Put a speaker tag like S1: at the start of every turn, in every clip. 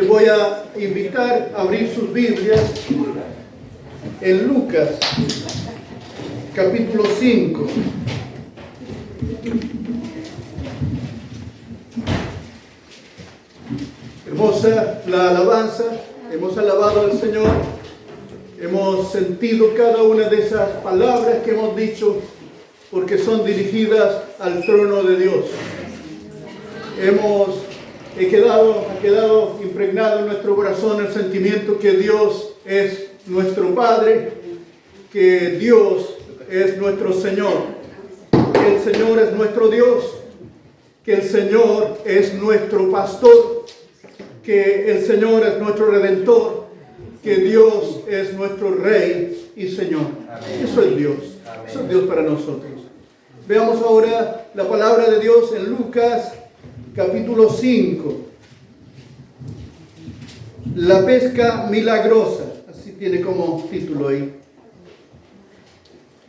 S1: Les voy a invitar a abrir sus Biblias en Lucas, capítulo 5. Hermosa la alabanza, hemos alabado al Señor, hemos sentido cada una de esas palabras que hemos dicho porque son dirigidas al trono de Dios. Ha quedado impregnado en nuestro corazón el sentimiento que Dios es nuestro Padre, que Dios es nuestro Señor, que el Señor es nuestro Dios, que el Señor es nuestro pastor, que el Señor es nuestro Redentor, que Dios es nuestro Rey y Señor. Amén. Eso es Dios. Amén. Eso es Dios para nosotros. Veamos ahora la palabra de Dios en Lucas, capítulo 5. La pesca milagrosa. Así tiene como título ahí.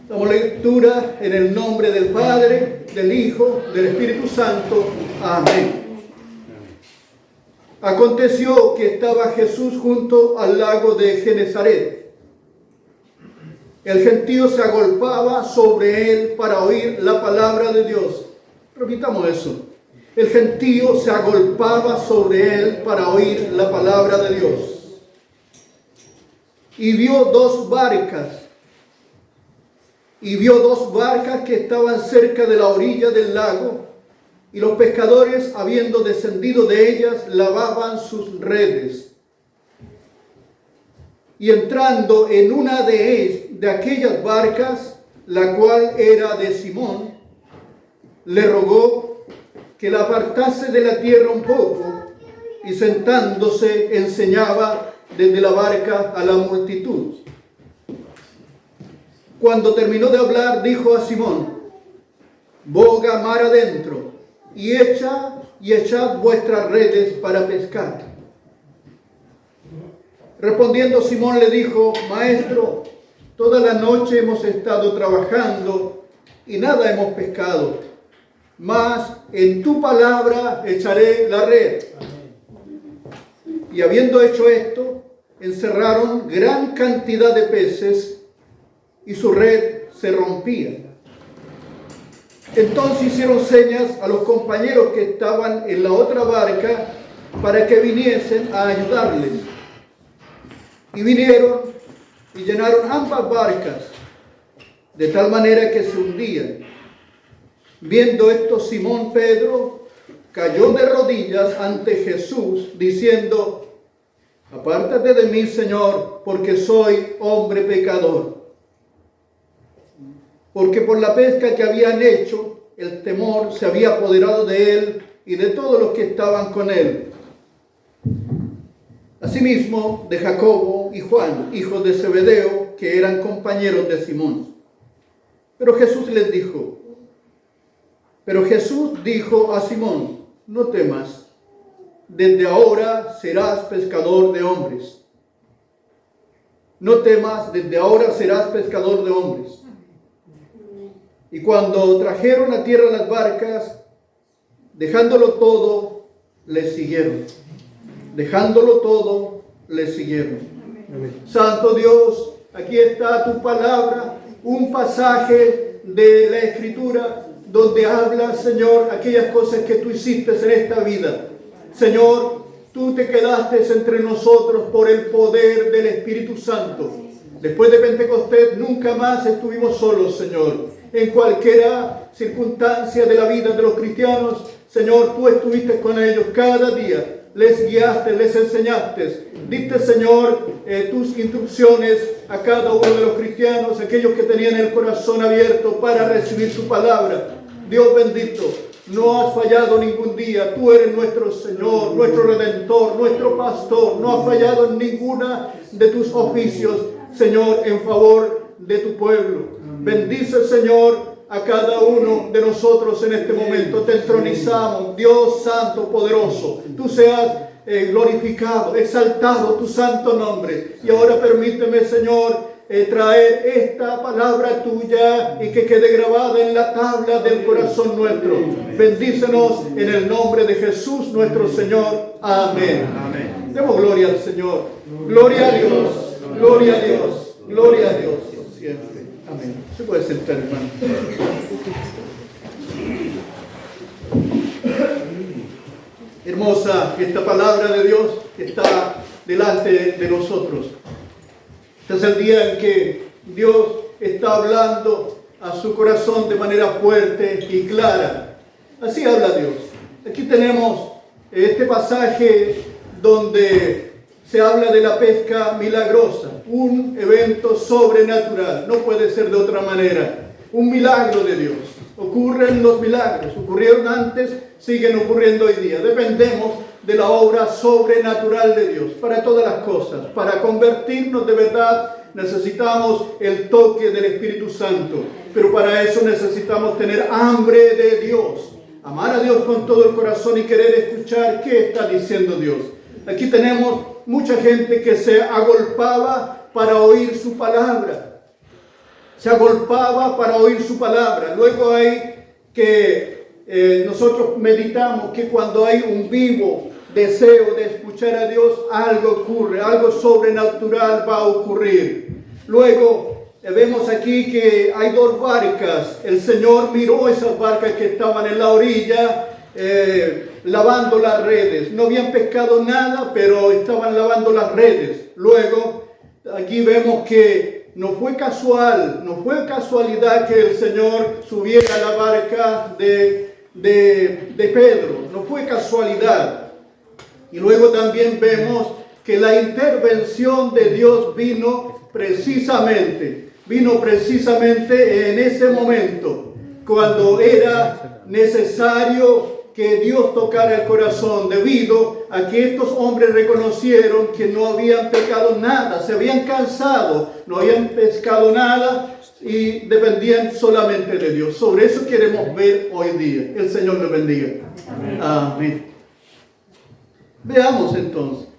S1: Damos lectura en el nombre del Padre, del Hijo, del Espíritu Santo. Amén. Aconteció que estaba Jesús junto al lago de Genezaret. El gentío se agolpaba sobre él para oír la palabra de Dios. Repitamos eso. El gentío se agolpaba sobre él para oír la palabra de Dios. Y vio dos barcas que estaban cerca de la orilla del lago. Y los pescadores, habiendo descendido de ellas, lavaban sus redes. Y entrando en una de aquellas barcas, la cual era de Simón, le rogó que la apartase de la tierra un poco, y sentándose enseñaba desde la barca a la multitud. Cuando terminó de hablar, dijo a Simón: boga mar adentro, y echad vuestras redes para pescar. Respondiendo Simón le dijo: Maestro, toda la noche hemos estado trabajando y nada hemos pescado, mas en tu palabra echaré la red. Y habiendo hecho esto, encerraron gran cantidad de peces y su red se rompía. Entonces hicieron señas a los compañeros que estaban en la otra barca para que viniesen a ayudarles. Y vinieron y llenaron ambas barcas, de tal manera que se hundían. Viendo esto, Simón Pedro cayó de rodillas ante Jesús, diciendo: apártate de mí, Señor, porque soy hombre pecador. Porque por la pesca que habían hecho, el temor se había apoderado de él y de todos los que estaban con él. Asimismo, de Jacobo y Juan, hijos de Zebedeo, que eran compañeros de Simón. Pero Jesús dijo a Simón: no temas, desde ahora serás pescador de hombres. No temas, desde ahora serás pescador de hombres. Y cuando trajeron a tierra las barcas, dejándolo todo, les siguieron. Amén. Santo Dios, aquí está tu palabra, un pasaje de la Escritura donde habla, Señor, aquellas cosas que tú hiciste en esta vida. Señor, tú te quedaste entre nosotros por el poder del Espíritu Santo. Después de Pentecostés nunca más estuvimos solos, Señor. En cualquier circunstancia de la vida de los cristianos, Señor, tú estuviste con ellos cada día. Les guiaste, les enseñaste. Diste, Señor, tus instrucciones a cada uno de los cristianos, aquellos que tenían el corazón abierto para recibir tu palabra. Dios bendito, no has fallado ningún día. Tú eres nuestro Señor, nuestro Redentor, nuestro Pastor. No has fallado en ninguna de tus oficios, Señor, en favor de tu pueblo. Bendice, Señor, a cada uno de nosotros en este momento. Te entronizamos, Dios Santo, poderoso. Tú seas glorificado, exaltado tu santo nombre. Y ahora permíteme, Señor, traer esta palabra tuya y que quede grabada en la tabla del corazón nuestro. Bendícenos en el nombre de Jesús nuestro Señor. Amén. Amén. Demos gloria al Señor. Gloria a Dios. Gloria a Dios. Gloria a Dios. Siempre. Amén. Se puede sentar, hermano. Hermosa esta palabra de Dios que está delante de nosotros. Este es el día en que Dios está hablando a su corazón de manera fuerte y clara. Así habla Dios. Aquí tenemos este pasaje donde se habla de la pesca milagrosa, un evento sobrenatural, no puede ser de otra manera, un milagro de Dios. Ocurren los milagros, ocurrieron antes, siguen ocurriendo hoy día. Dependemos de la obra sobrenatural de Dios para todas las cosas. Para convertirnos de verdad necesitamos el toque del Espíritu Santo, pero para eso necesitamos tener hambre de Dios, amar a Dios con todo el corazón y querer escuchar qué está diciendo Dios. Aquí tenemos mucha gente que se agolpaba para oír su palabra. Se agolpaba para oír su palabra. Luego hay que nosotros meditamos que cuando hay un vivo deseo de escuchar a Dios, algo ocurre, algo sobrenatural va a ocurrir. Luego vemos aquí que hay dos barcas. El Señor miró esas barcas que estaban en la orilla, lavando las redes. No habían pescado nada, pero estaban lavando las redes. Luego aquí vemos que no fue casualidad que el Señor subiera a la barca de Pedro. No fue casualidad. Y luego también vemos que la intervención de Dios vino precisamente en ese momento, cuando era necesario que Dios tocara el corazón, debido a que estos hombres reconocieron que no habían pecado nada, se habían cansado, no habían pescado nada y dependían solamente de Dios. Sobre eso queremos ver hoy día. El Señor nos bendiga. Amén. Amén. Veamos entonces.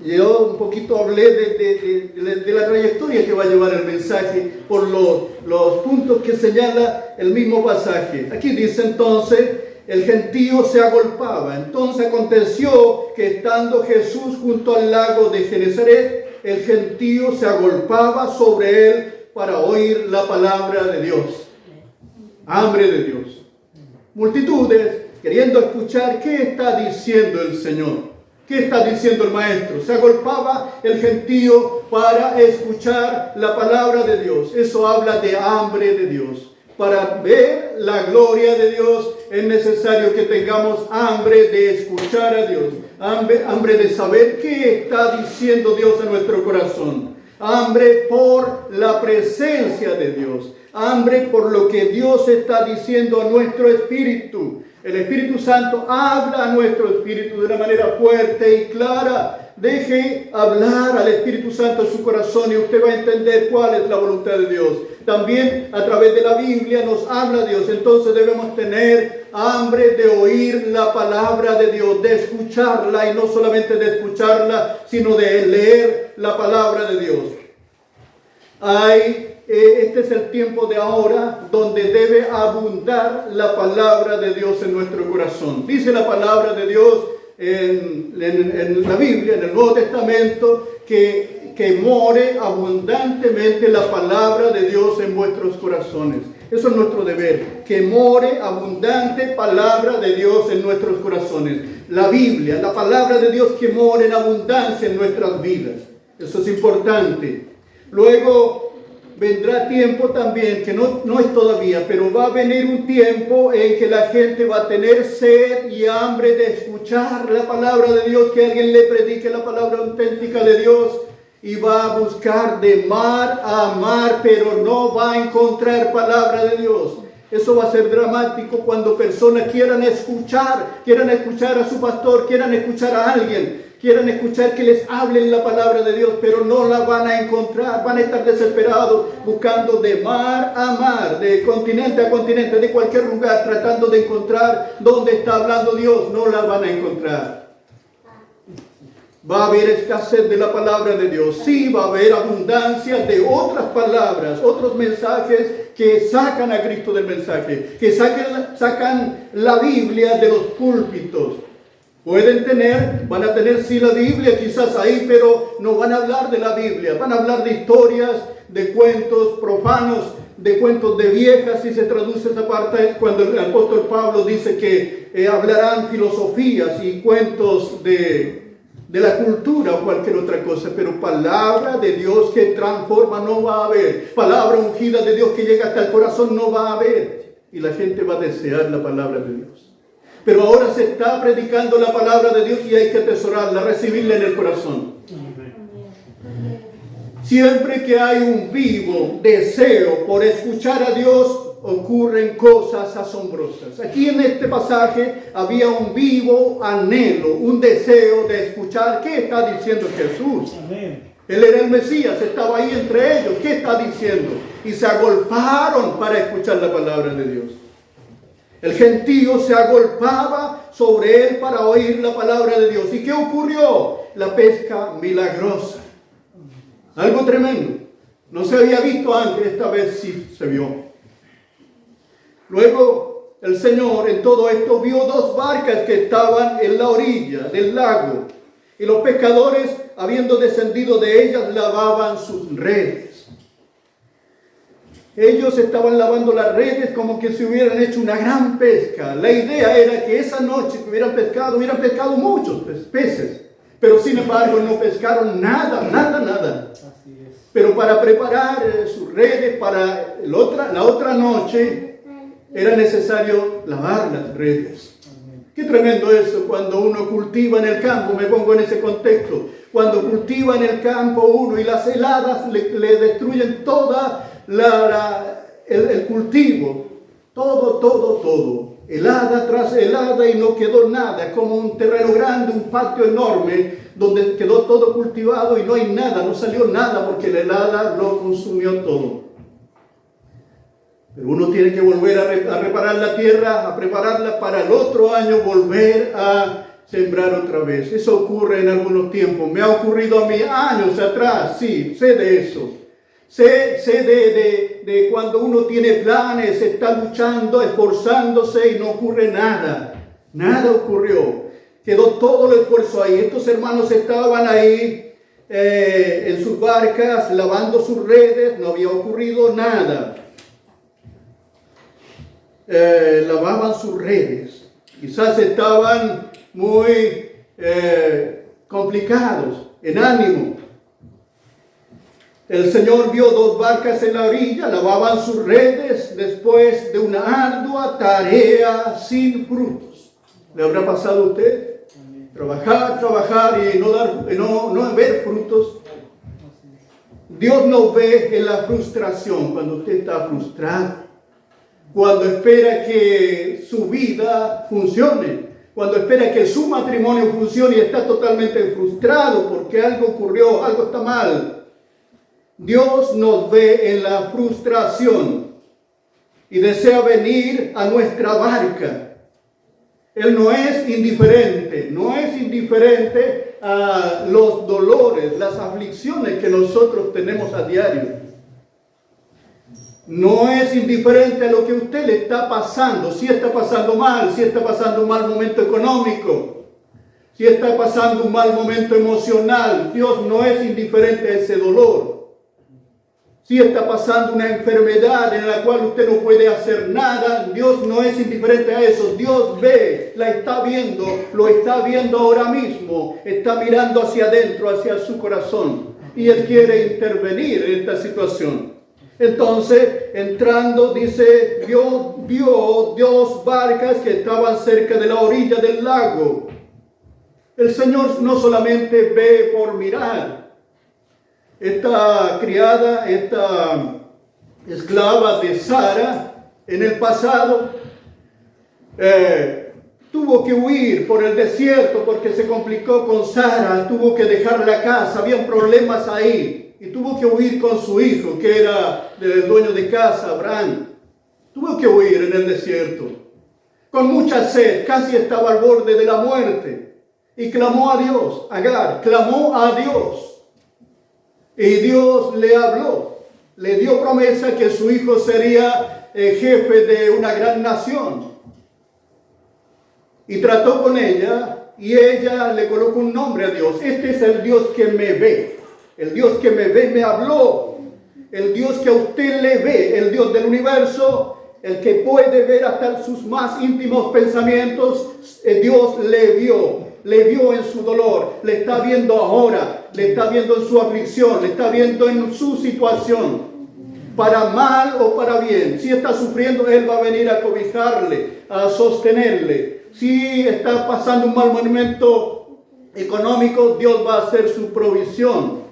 S1: Yo un poquito hablé de la trayectoria que va a llevar el mensaje por los puntos que señala el mismo pasaje. Aquí dice entonces: el gentío se agolpaba. Entonces aconteció que estando Jesús junto al lago de Genezaret, el gentío se agolpaba sobre él para oír la palabra de Dios. Hambre de Dios. Multitudes queriendo escuchar qué está diciendo el Señor. ¿Qué está diciendo el Maestro? Se agolpaba el gentío para escuchar la palabra de Dios. Eso habla de hambre de Dios. Para ver la gloria de Dios es necesario que tengamos hambre de escuchar a Dios, hambre de saber qué está diciendo Dios en nuestro corazón, hambre por la presencia de Dios, hambre por lo que Dios está diciendo a nuestro espíritu. El Espíritu Santo habla a nuestro espíritu de una manera fuerte y clara. Deje hablar al Espíritu Santo en su corazón y usted va a entender cuál es la voluntad de Dios. También a través de la Biblia nos habla Dios. Entonces debemos tener hambre de oír la palabra de Dios, de escucharla, y no solamente de escucharla, sino de leer la palabra de Dios. Este es el tiempo de ahora donde debe abundar la palabra de Dios en nuestro corazón. Dice la palabra de Dios en la Biblia, en el Nuevo Testamento, que more abundantemente la palabra de Dios en vuestros corazones. Eso es nuestro deber, que more abundante palabra de Dios en nuestros corazones. La Biblia, la palabra de Dios, que more en abundancia en nuestras vidas. Eso es importante. Luego vendrá tiempo también, que no es todavía, pero va a venir un tiempo en que la gente va a tener sed y hambre de escuchar la palabra de Dios, que alguien le predique la palabra auténtica de Dios, y va a buscar de mar a mar, pero no va a encontrar palabra de Dios. Eso va a ser dramático cuando personas quieran escuchar a su pastor, quieran escuchar a alguien, quieran escuchar que les hablen la palabra de Dios, pero no la van a encontrar. Van a estar desesperados buscando de mar a mar, de continente a continente, de cualquier lugar, tratando de encontrar dónde está hablando Dios. No la van a encontrar. Va a haber escasez de la palabra de Dios. Sí, va a haber abundancia de otras palabras, otros mensajes que sacan a Cristo del mensaje, que sacan la Biblia de los púlpitos. Van a tener sí la Biblia quizás ahí, pero no van a hablar de la Biblia. Van a hablar de historias, de cuentos profanos, de cuentos de viejas, si se traduce esa parte, cuando el apóstol Pablo dice que hablarán filosofías y cuentos de la cultura o cualquier otra cosa, pero palabra de Dios que transforma no va a haber. Palabra ungida de Dios que llega hasta el corazón no va a haber. Y la gente va a desear la palabra de Dios. Pero ahora se está predicando la palabra de Dios y hay que atesorarla, recibirla en el corazón. Siempre que hay un vivo deseo por escuchar a Dios, ocurren cosas asombrosas. Aquí en este pasaje había un vivo anhelo, un deseo de escuchar. ¿Qué está diciendo Jesús? Amén. Él era el Mesías, estaba ahí entre ellos. ¿Qué está diciendo? Y se agolparon para escuchar la palabra de Dios. El gentío se agolpaba sobre él para oír la palabra de Dios. ¿Y qué ocurrió? La pesca milagrosa. Algo tremendo. No se había visto antes, esta vez sí se vio. Luego el Señor en todo esto vio 2 barcas que estaban en la orilla del lago. Y los pescadores, habiendo descendido de ellas, lavaban sus redes. Ellos estaban lavando las redes como que se hubieran hecho una gran pesca. La idea era que esa noche que hubieran pescado muchos peces. Pero sin embargo no pescaron nada. Pero para preparar sus redes para la otra noche era necesario lavar las redes. Qué tremendo eso cuando uno cultiva en el campo, me pongo en ese contexto. Cuando cultiva en el campo uno y las heladas le destruyen toda el cultivo, todo, helada tras helada y no quedó nada, como un terreno grande, un patio enorme, donde quedó todo cultivado y no hay nada, no salió nada porque la helada lo consumió todo. Pero uno tiene que volver a reparar la tierra, a prepararla para el otro año, volver a sembrar otra vez. Eso ocurre en algunos tiempos, me ha ocurrido a mí años atrás, sí, sé de eso. Sé de cuando uno tiene planes, está luchando, esforzándose y no ocurre nada. Nada ocurrió. Quedó todo el esfuerzo ahí. Estos hermanos estaban ahí en sus barcas, lavando sus redes, no había ocurrido nada. Lavaban sus redes. Quizás estaban muy complicados en ánimo. El Señor vio 2 barcas en la orilla, lavaban sus redes después de una ardua tarea sin frutos. ¿Le habrá pasado a usted? Trabajar y no ver frutos. Dios nos ve en la frustración, cuando usted está frustrado, cuando espera que su vida funcione, cuando espera que su matrimonio funcione y está totalmente frustrado porque algo ocurrió, algo está mal. Dios nos ve en la frustración y desea venir a nuestra barca. Él no es indiferente a los dolores, las aflicciones que nosotros tenemos a diario. No es indiferente a lo que a usted le está pasando, si está pasando mal, si está pasando un mal momento económico, si está pasando un mal momento emocional. Dios no es indiferente a ese dolor. Si está pasando una enfermedad en la cual usted no puede hacer nada, Dios no es indiferente a eso. Dios ve, la está viendo, lo está viendo ahora mismo. Está mirando hacia adentro, hacia su corazón. Y Él quiere intervenir en esta situación. Entonces, entrando, dice, vio 2 barcas que estaban cerca de la orilla del lago. El Señor no solamente ve por mirar. Esta criada, esta esclava de Sara, en el pasado, tuvo que huir por el desierto porque se complicó con Sara, tuvo que dejar la casa, habían problemas ahí, y tuvo que huir con su hijo, que era el dueño de casa, Abraham. Tuvo que huir en el desierto, con mucha sed, casi estaba al borde de la muerte, y clamó a Dios. Agar clamó a Dios. Y Dios le habló, le dio promesa que su hijo sería jefe de una gran nación. Y trató con ella y ella le colocó un nombre a Dios. Este es el Dios que me ve. El Dios que me ve me habló. El Dios que a usted le ve, el Dios del universo, el que puede ver hasta sus más íntimos pensamientos, Dios le vio en su dolor, le está viendo ahora, le está viendo en su aflicción, le está viendo en su situación, para mal o para bien. Si está sufriendo, Él va a venir a cobijarle, a sostenerle. Si está pasando un mal momento económico, Dios va a hacer su provisión.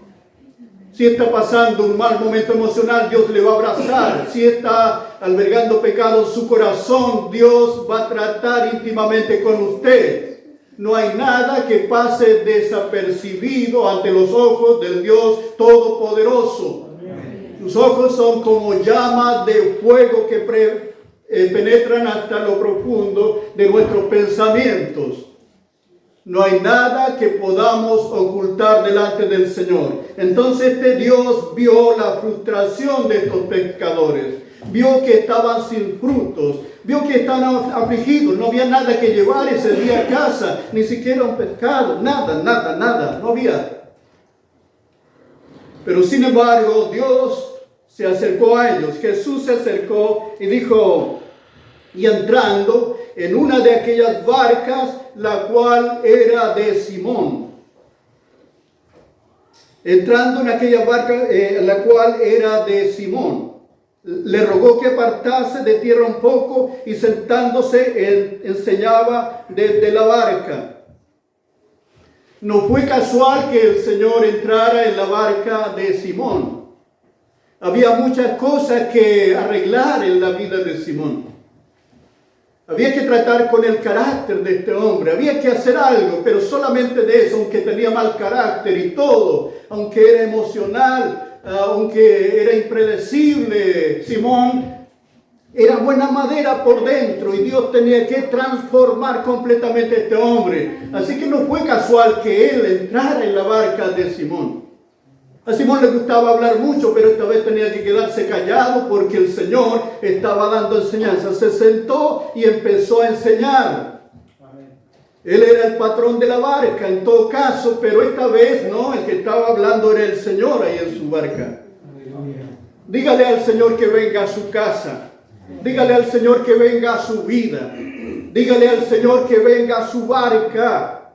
S1: Si está pasando un mal momento emocional, Dios le va a abrazar. Si está albergando pecado en su corazón, Dios va a tratar íntimamente con usted. No hay nada que pase desapercibido ante los ojos del Dios Todopoderoso. Sus ojos son como llamas de fuego que penetran hasta lo profundo de nuestros pensamientos. No hay nada que podamos ocultar delante del Señor. Entonces este Dios vio la frustración de estos pescadores. Vio que estaban sin frutos. Vio que estaban afligidos. No había nada que llevar ese día a casa. Ni siquiera un pescado. Nada. No había. Pero sin embargo, Dios se acercó a ellos. Jesús se acercó y dijo, y entrando en una de aquellas barcas, la cual era de Simón. Entrando en aquella barca, la cual era de Simón, le rogó que apartase de tierra un poco y sentándose enseñaba desde la barca. No fue casual que el Señor entrara en la barca de Simón. Había muchas cosas que arreglar en la vida de Simón. Había que tratar con el carácter de este hombre, había que hacer algo, pero solamente de eso, aunque tenía mal carácter y todo, aunque era emocional, aunque era impredecible, Simón era buena madera por dentro y Dios tenía que transformar completamente a este hombre. Así que no fue casual que él entrara en la barca de Simón. A Simón le gustaba hablar mucho, pero esta vez tenía que quedarse callado porque el Señor estaba dando enseñanza. Se sentó y empezó a enseñar. Él era el patrón de la barca en todo caso, pero esta vez no, el que estaba hablando era el Señor ahí en su barca. Dígale al Señor que venga a su casa. Dígale al Señor que venga a su vida. Dígale al Señor que venga a su barca,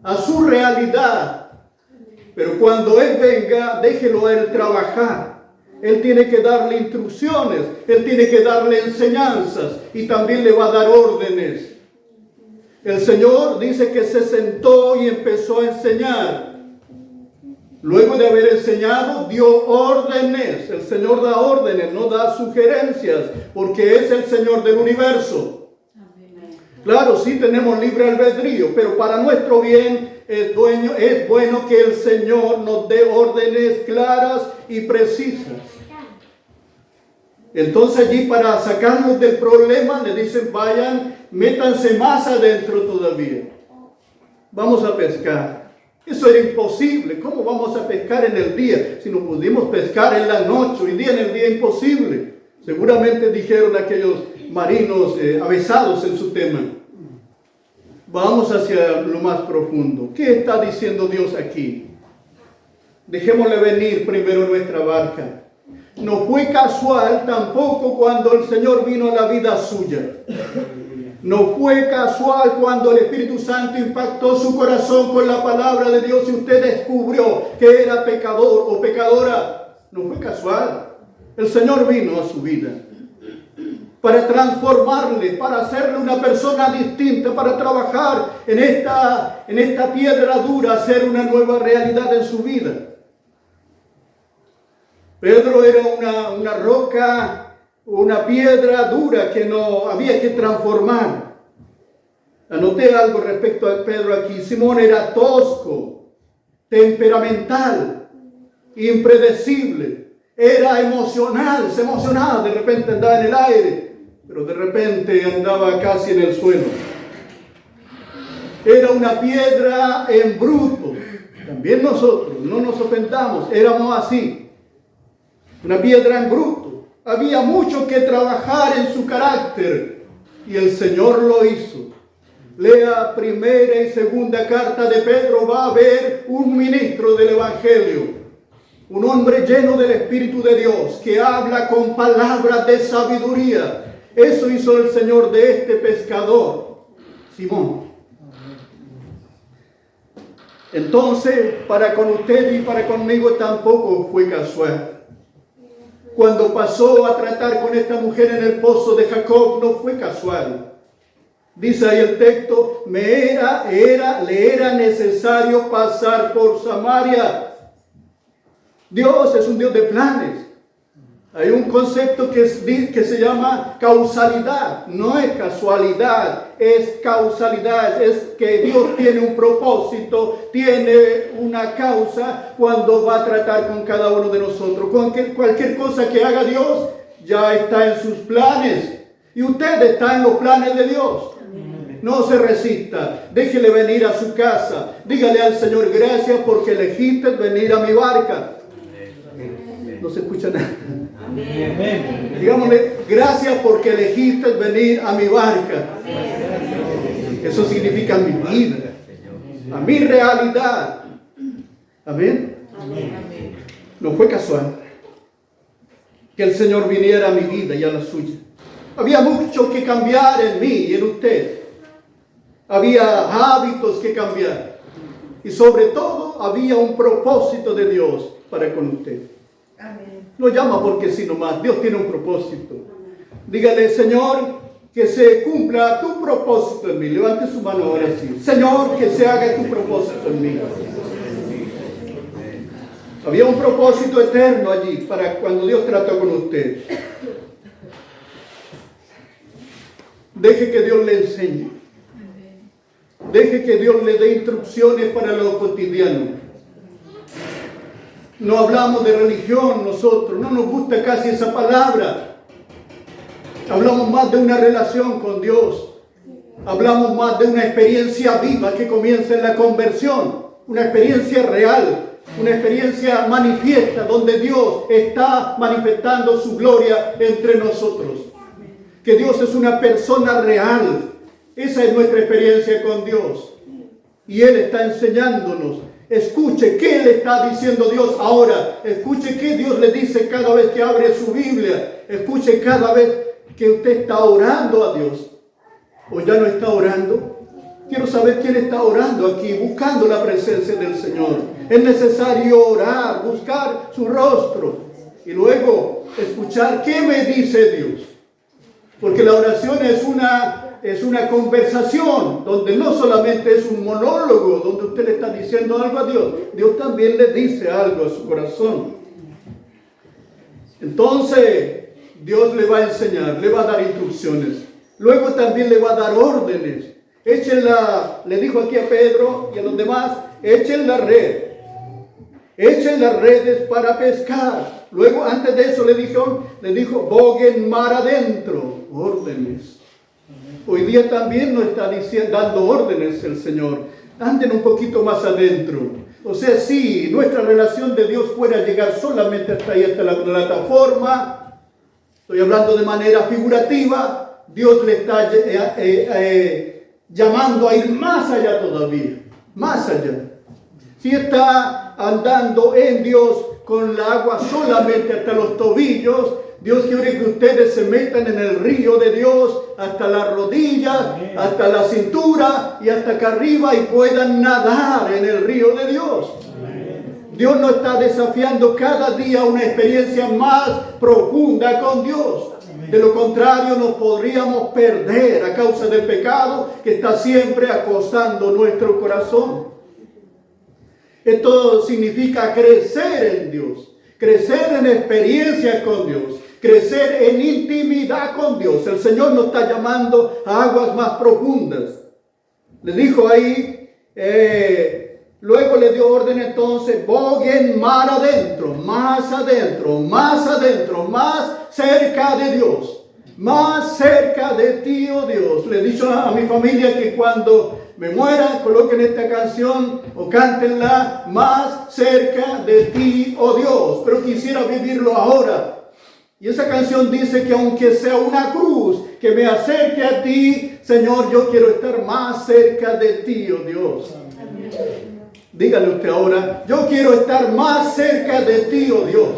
S1: a su realidad. Pero cuando Él venga, déjelo a Él trabajar. Él tiene que darle instrucciones, Él tiene que darle enseñanzas y también le va a dar órdenes. El Señor dice que se sentó y empezó a enseñar. Luego de haber enseñado, dio órdenes. El Señor da órdenes, no da sugerencias, porque es el Señor del universo. Claro, sí tenemos libre albedrío, pero para nuestro bien es bueno que el Señor nos dé órdenes claras y precisas. Entonces allí para sacarlos del problema le dicen, vayan, métanse más adentro todavía. Vamos a pescar. Eso era imposible. ¿Cómo vamos a pescar en el día? Si no pudimos pescar en la noche, hoy día en el día imposible. Seguramente dijeron aquellos marinos avesados en su tema. Vamos hacia lo más profundo. ¿Qué está diciendo Dios aquí? Dejémosle venir primero nuestra barca. No fue casual tampoco cuando el Señor vino a la vida suya. No fue casual cuando el Espíritu Santo impactó su corazón con la palabra de Dios y usted descubrió que era pecador o pecadora. No fue casual. El Señor vino a su vida para transformarle, para hacerle una persona distinta, para trabajar en esta piedra dura, hacer una nueva realidad en su vida. Pedro era una roca, una piedra dura que no había que transformar. Anoté algo respecto a Pedro aquí. Simón era tosco, temperamental, impredecible, era emocional, se emocionaba, de repente andaba en el aire, pero de repente andaba casi en el suelo. Era una piedra en bruto. También nosotros, no nos ofendamos, éramos así. Una piedra en bruto. Había mucho que trabajar en su carácter y el Señor lo hizo. lea primera y segunda carta de Pedro, va a ver un ministro del Evangelio, un hombre lleno del Espíritu de Dios, que habla con palabras de sabiduría. Eso hizo el Señor de este pescador, Simón. Entonces, para con usted y para conmigo tampoco fue casual. Cuando pasó a tratar con esta mujer en el pozo de Jacob, no fue casual. Dice ahí el texto, le era necesario pasar por Samaria. Dios es un Dios de planes. Hay un concepto que se llama causalidad. No es casualidad, es causalidad. Es que Dios tiene un propósito, tiene una causa cuando va a tratar con cada uno de nosotros. Cualquier cosa que haga Dios ya está en sus planes. Y usted está en los planes de Dios. No se resista, déjele venir a su casa. Dígale al Señor, gracias porque elegiste venir a mi barca. No se escucha nada. Digámosle, gracias porque elegiste venir a mi barca. Eso significa mi vida, a mi realidad. Amén. No fue casual que el Señor viniera a mi vida y a la suya. Había mucho que cambiar en mí y en usted. Había hábitos que cambiar. Y sobre todo había un propósito de Dios para con usted. No llama porque sí nomás. Dios tiene un propósito. Dígale, Señor, que se cumpla tu propósito en mí. Levante su mano ahora sí. Señor, que se haga tu propósito en mí. Había un propósito eterno allí para cuando Dios trató con usted. Deje que Dios le enseñe. Deje que Dios le dé instrucciones para lo cotidiano. No hablamos de religión nosotros, no nos gusta casi esa palabra. Hablamos más de una relación con Dios. Hablamos más de una experiencia viva que comienza en la conversión. Una experiencia real, una experiencia manifiesta donde Dios está manifestando su gloria entre nosotros. Que Dios es una persona real. Esa es nuestra experiencia con Dios. Y Él está enseñándonos. Escuche qué le está diciendo Dios ahora. Escuche qué Dios le dice cada vez que abre su Biblia. Escuche cada vez que usted está orando a Dios. ¿O ya no está orando? Quiero saber quién está orando aquí, buscando la presencia del Señor. Es necesario orar, buscar su rostro. Y luego escuchar qué me dice Dios. Porque la oración es una conversación donde no solamente es un monólogo donde usted le está diciendo algo a Dios. Dios también le dice algo a su corazón. Entonces Dios le va a enseñar, le va a dar instrucciones. Luego también le va a dar órdenes. Le dijo aquí a Pedro y a los demás, echen la red. Echen las redes para pescar. Luego, antes de eso le dijo, boguen mar adentro. Órdenes. Hoy día también nos está dando órdenes el Señor. Anden un poquito más adentro. O sea, si nuestra relación de Dios fuera a llegar solamente hasta ahí, hasta la plataforma, estoy hablando de manera figurativa, Dios le está llamando a ir más allá todavía. Más allá. Si está andando en Dios con el agua solamente hasta los tobillos, Dios quiere que ustedes se metan en el río de Dios hasta las rodillas, hasta la cintura y hasta acá arriba y puedan nadar en el río de Dios. Dios nos está desafiando cada día a una experiencia más profunda con Dios. De lo contrario nos podríamos perder a causa del pecado que está siempre acosando nuestro corazón. Esto significa crecer en Dios, crecer en experiencias con Dios, crecer en intimidad con Dios. El Señor nos está llamando a aguas más profundas. Le dijo ahí, luego le dio orden entonces, boguen mar adentro, más adentro, más adentro, más cerca de Dios, más cerca de ti, oh Dios. Le he dicho a mi familia que cuando me muera, coloquen esta canción o cántenla, más cerca de ti, oh Dios. Pero quisiera vivirlo ahora. Y esa canción dice que aunque sea una cruz que me acerque a ti, Señor, yo quiero estar más cerca de ti, oh Dios. Dígale usted ahora, yo quiero estar más cerca de ti, oh Dios.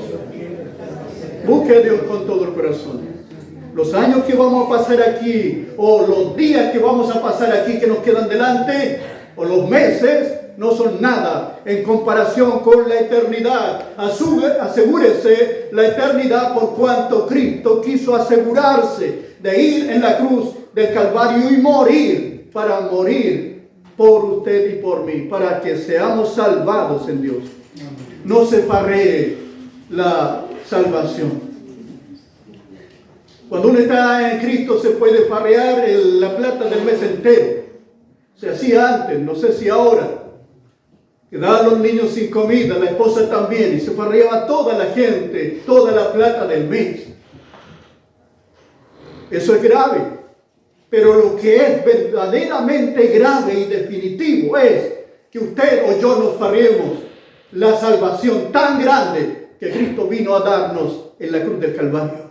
S1: Busque a Dios con todo el corazón. Los años que vamos a pasar aquí, o los días que vamos a pasar aquí que nos quedan delante, o los meses, no son nada en comparación con la eternidad. Asegúrese la eternidad por cuanto Cristo quiso asegurarse de ir en la cruz del Calvario y morir, para morir por usted y por mí, para que seamos salvados en Dios. No se farree la salvación. Cuando uno está en Cristo se puede farrear la plata del mes entero. Se hacía antes, no sé si ahora. Quedaban los niños sin comida, la esposa también, y se farreaba toda la gente, toda la plata del mes. Eso es grave. Pero lo que es verdaderamente grave y definitivo es que usted o yo nos farreemos la salvación tan grande que Cristo vino a darnos en la cruz del Calvario.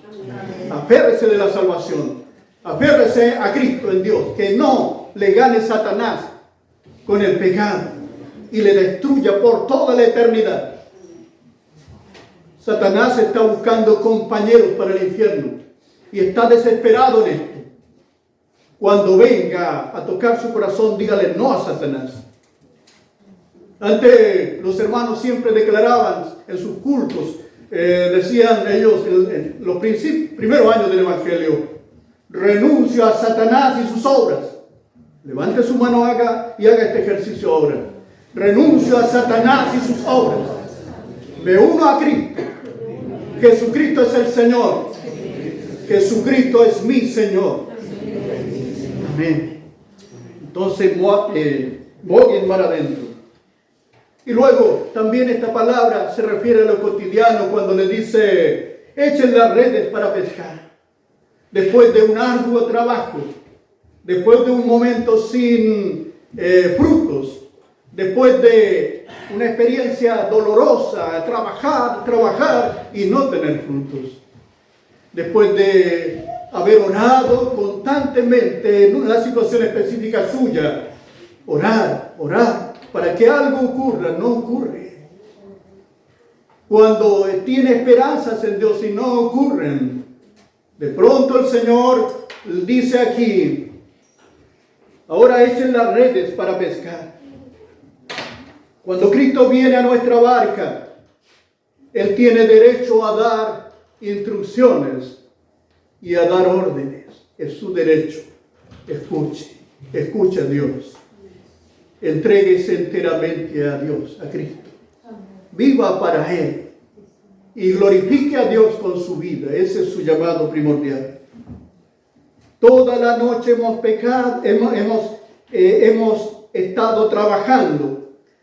S1: Aférrese de la salvación. Aférrese a Cristo en Dios. Que no le gane Satanás con el pecado y le destruya por toda la eternidad. Satanás está buscando compañeros para el infierno y está desesperado en esto. Cuando venga a tocar su corazón, dígale no a Satanás. Antes los hermanos siempre declaraban en sus cultos, decían ellos en los primeros años del Evangelio, renuncio a Satanás y sus obras. Levante su mano y haga este ejercicio ahora. Renuncio a Satanás y sus obras. Me uno a Cristo. Jesucristo es el Señor. Jesucristo es mi Señor. Amén. Entonces voy en mar adentro. Y luego también esta palabra se refiere a lo cotidiano cuando le dice echen las redes para pescar. Después de un arduo trabajo, después de un momento sin frutos, después de una experiencia dolorosa, trabajar y no tener frutos, después de haber orado constantemente en una situación específica suya, orar, para que algo ocurra, no ocurre. Cuando tiene esperanzas en Dios y no ocurren, de pronto el Señor dice aquí, ahora echen las redes para pescar. Cuando Cristo viene a nuestra barca, Él tiene derecho a dar instrucciones y a dar órdenes. Es su derecho. Escuche a Dios. Entréguese enteramente a Dios, a Cristo. Viva para Él y glorifique a Dios con su vida. Ese es su llamado primordial. Toda la noche hemos pecado, hemos estado trabajando.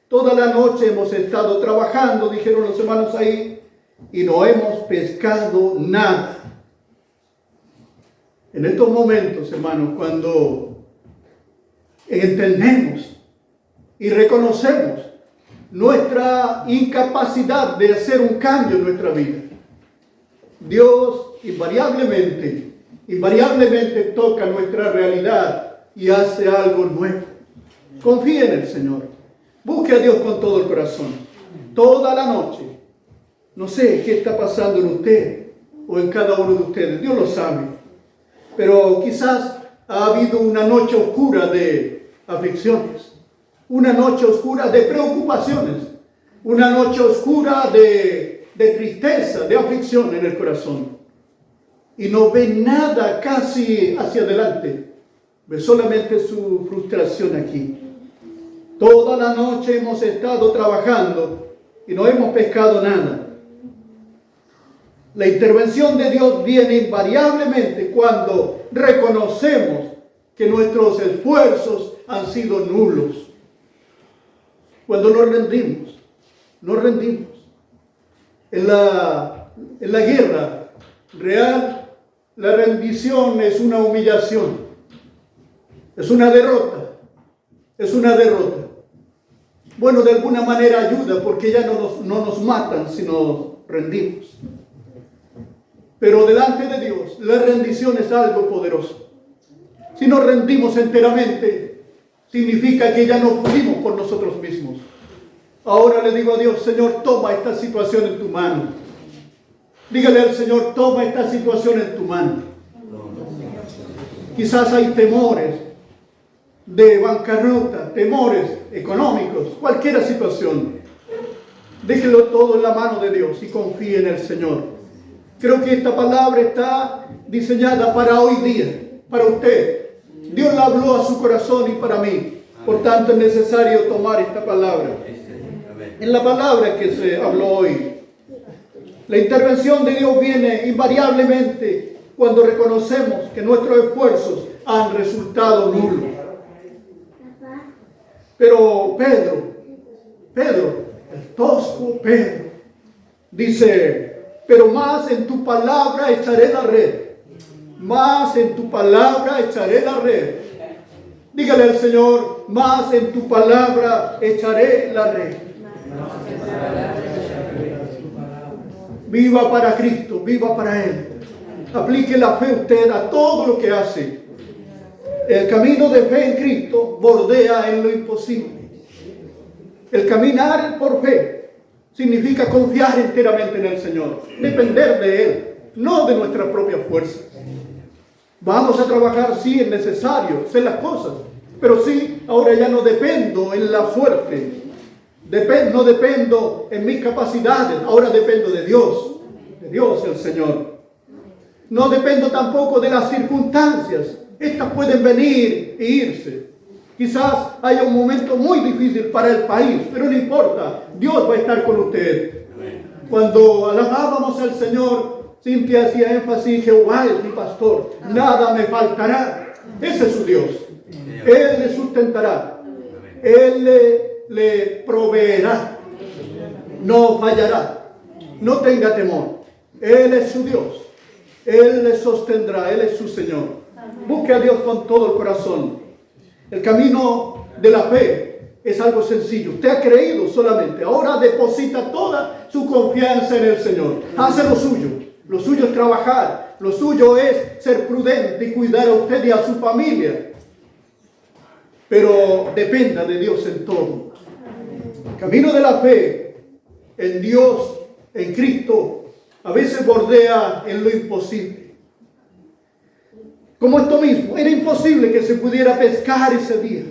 S1: Toda la noche hemos estado trabajando, dijeron los hermanos ahí, y no hemos pescado nada. En estos momentos, hermanos, cuando entendemos y reconocemos nuestra incapacidad de hacer un cambio en nuestra vida, Dios invariablemente toca nuestra realidad y hace algo nuevo. Confíe en el Señor. Busque a Dios con todo el corazón. Toda la noche. No sé qué está pasando en usted o en cada uno de ustedes. Dios lo sabe. Pero quizás ha habido una noche oscura de aflicciones. Una noche oscura de preocupaciones. Una noche oscura de tristeza, de aflicción en el corazón. Y no ve nada casi hacia adelante. Ve solamente su frustración aquí. Toda la noche hemos estado trabajando y no hemos pescado nada. La intervención de Dios viene invariablemente cuando reconocemos que nuestros esfuerzos han sido nulos. Cuando nos rendimos. En la guerra real, la rendición es una humillación. Es una derrota. Bueno, de alguna manera ayuda porque ya no nos matan si nos rendimos. Pero delante de Dios, la rendición es algo poderoso. Si nos rendimos enteramente, significa que ya no pudimos por nosotros mismos. Ahora le digo a Dios, Señor, toma esta situación en tu mano. Dígale al Señor, toma esta situación en tu mano. Quizás hay temores de bancarrota, temores económicos, cualquier situación. Déjelo todo en la mano de Dios y confíe en el Señor. Creo que esta palabra está diseñada para hoy día, para usted. Dios la habló a su corazón y para mí. Por tanto, es necesario tomar esta palabra. En la palabra que se habló hoy, la intervención de Dios viene invariablemente cuando reconocemos que nuestros esfuerzos han resultado nulos. Pero Pedro, el tosco Pedro, dice, pero más en tu palabra echaré la red. Más en tu palabra echaré la red. Dígale al Señor, más en tu palabra echaré la red. Viva para Cristo, viva para Él. Aplique la fe usted a todo lo que hace. El camino de fe en Cristo bordea en lo imposible. El caminar por fe significa confiar enteramente en el Señor, depender de Él, no de nuestras propias fuerzas. Vamos a trabajar, sí, es necesario hacer las cosas, pero sí, ahora ya no dependo en la suerte, no dependo en mis capacidades, ahora dependo de Dios el Señor. No dependo tampoco de las circunstancias, estas pueden venir e irse. Quizás haya un momento muy difícil para el país, pero no importa, Dios va a estar con usted. Cuando alabábamos al Señor, Cintia hacía énfasis, Jehová es mi pastor, nada me faltará. Ese es su Dios. Él le sustentará, Él le proveerá, no fallará, no tenga temor. Él es su Dios, Él le sostendrá, Él es su Señor. Busque a Dios con todo el corazón. El camino de la fe es algo sencillo. Usted ha creído solamente. Ahora deposita toda su confianza en el Señor. Hace lo suyo. Lo suyo es trabajar. Lo suyo es ser prudente y cuidar a usted y a su familia. Pero dependa de Dios en todo. El camino de la fe en Dios, en Cristo, a veces bordea en lo imposible. Como esto mismo, era imposible que se pudiera pescar ese día,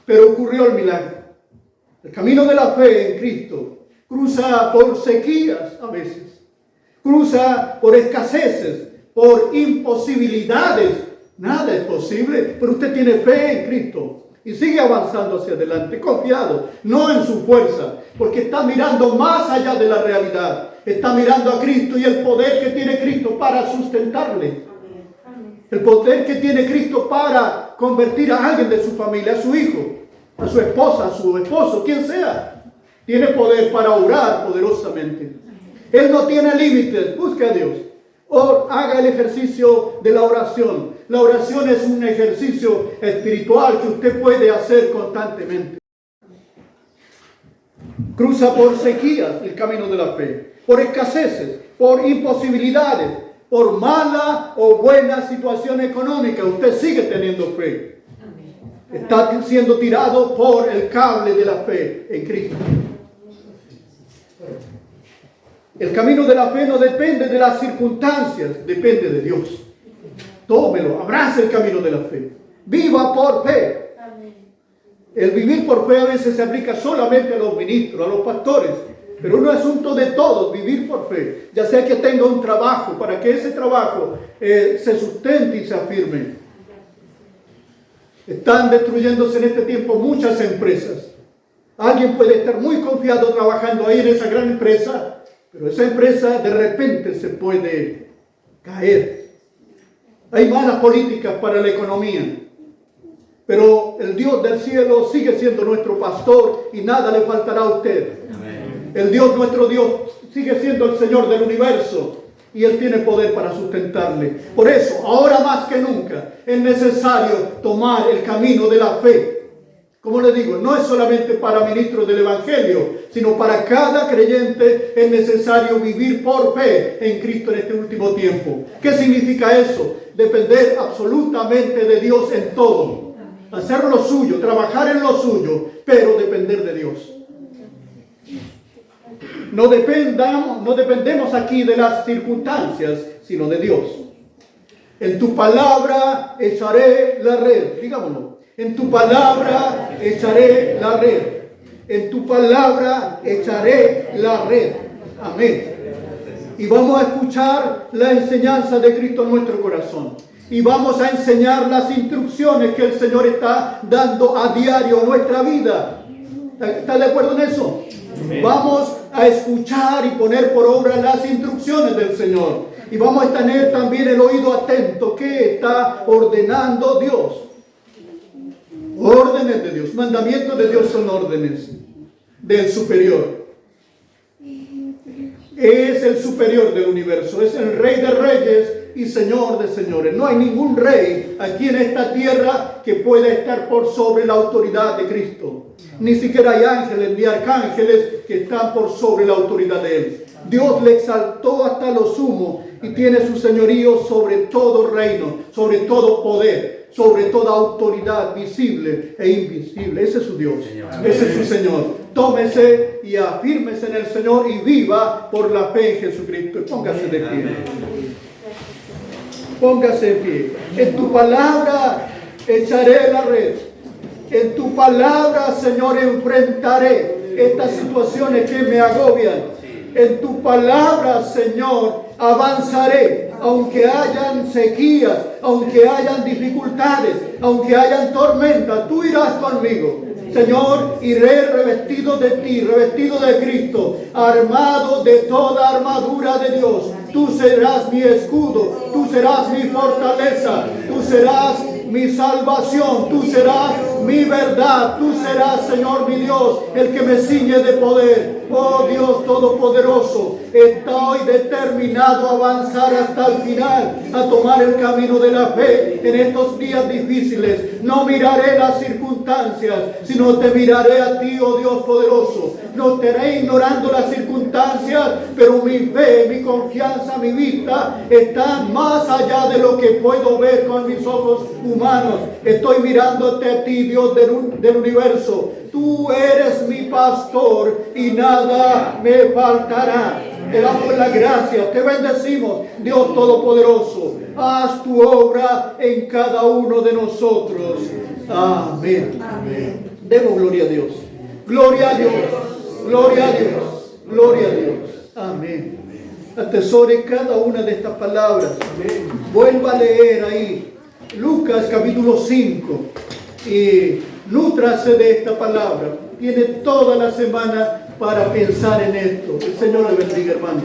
S1: pero ocurrió el milagro. El camino de la fe en Cristo cruza por sequías a veces, cruza por escaseces, por imposibilidades. Nada es posible, pero usted tiene fe en Cristo y sigue avanzando hacia adelante, confiado, no en su fuerza, porque está mirando más allá de la realidad. Está mirando a Cristo y el poder que tiene Cristo para sustentarle. El poder que tiene Cristo para convertir a alguien de su familia, a su hijo, a su esposa, a su esposo, quien sea. Tiene poder para orar poderosamente. Él no tiene límites. Busque a Dios. O haga el ejercicio de la oración. La oración es un ejercicio espiritual que usted puede hacer constantemente. Cruza por sequías el camino de la fe, por escaseces, por imposibilidades, por mala o buena situación económica. Usted sigue teniendo fe. Está siendo tirado por el cable de la fe en Cristo. El camino de la fe no depende de las circunstancias, depende de Dios. Tómelo, abrace el camino de la fe. Viva por fe. El vivir por fe a veces se aplica solamente a los ministros, a los pastores. Pero es un asunto de todos, vivir por fe. Ya sea que tenga un trabajo, para que ese trabajo se sustente y se afirme. Están destruyéndose en este tiempo muchas empresas. Alguien puede estar muy confiado trabajando ahí en esa gran empresa, pero esa empresa de repente se puede caer. Hay malas políticas para la economía. Pero el Dios del cielo sigue siendo nuestro pastor y nada le faltará a usted. Amén. El Dios, nuestro Dios, sigue siendo el Señor del universo y Él tiene poder para sustentarle. Por eso, ahora más que nunca, es necesario tomar el camino de la fe. Como les digo, no es solamente para ministros del Evangelio, sino para cada creyente es necesario vivir por fe en Cristo en este último tiempo. ¿Qué significa eso? Depender absolutamente de Dios en todo. Hacer lo suyo, trabajar en lo suyo, pero depender de Dios. No dependemos aquí de las circunstancias, sino de Dios. En tu palabra echaré la red. Digámoslo. En tu palabra echaré la red. En tu palabra echaré la red. Amén. Y vamos a escuchar la enseñanza de Cristo en nuestro corazón. Y vamos a enseñar las instrucciones que el Señor está dando a diario a nuestra vida. ¿Está de acuerdo en eso? Amén. Vamos a escuchar y poner por obra las instrucciones del Señor. Y vamos a tener también el oído atento que está ordenando Dios. Órdenes de Dios, mandamientos de Dios son órdenes del superior. Es el superior del universo, es el Rey de reyes y Señor de señores. No hay ningún rey aquí en esta tierra que pueda estar por sobre la autoridad de Cristo. Ni siquiera hay ángeles ni arcángeles que están por sobre la autoridad de Él. Dios le exaltó hasta lo sumo y tiene su señorío sobre todo reino, sobre todo poder, sobre toda autoridad visible e invisible. Ese es su Dios, ese es su Señor. Tómese y afírmese en el Señor y viva por la fe en Jesucristo. Y póngase de pie. Póngase de pie. En tu palabra echaré la red. En tu palabra, Señor, enfrentaré estas situaciones que me agobian. En tu palabra, Señor, avanzaré, aunque hayan sequías, aunque hayan dificultades, aunque hayan tormentas, tú irás conmigo. Señor, iré revestido de ti, revestido de Cristo, armado de toda armadura de Dios. Tú serás mi escudo, tú serás mi fortaleza, tú serás mi salvación, tú serás mi verdad, tú serás, Señor mi Dios, el que me ciñe de poder. Oh Dios Todopoderoso, estoy determinado a avanzar hasta el final, a tomar el camino de la fe en estos días difíciles. No miraré las circunstancias, sino te miraré a ti, oh Dios poderoso. No estaré ignorando las circunstancias, pero mi fe, mi confianza, mi vista están más allá de lo que puedo ver con mis ojos humanos. Estoy mirándote a ti, Dios del universo. Tú eres mi pastor y nada me faltará. Te damos las gracias, te bendecimos, Dios Todopoderoso. Haz tu obra en cada uno de nosotros. Amén. Amén. Demos gloria a Dios. Gloria a Dios. Gloria a Dios. Gloria a Dios. Amén. Atesore cada una de estas palabras. Vuelva a leer ahí Lucas capítulo 5 y nútrase de esta palabra. Tiene toda la semana para pensar en esto. El Señor le bendiga, hermano.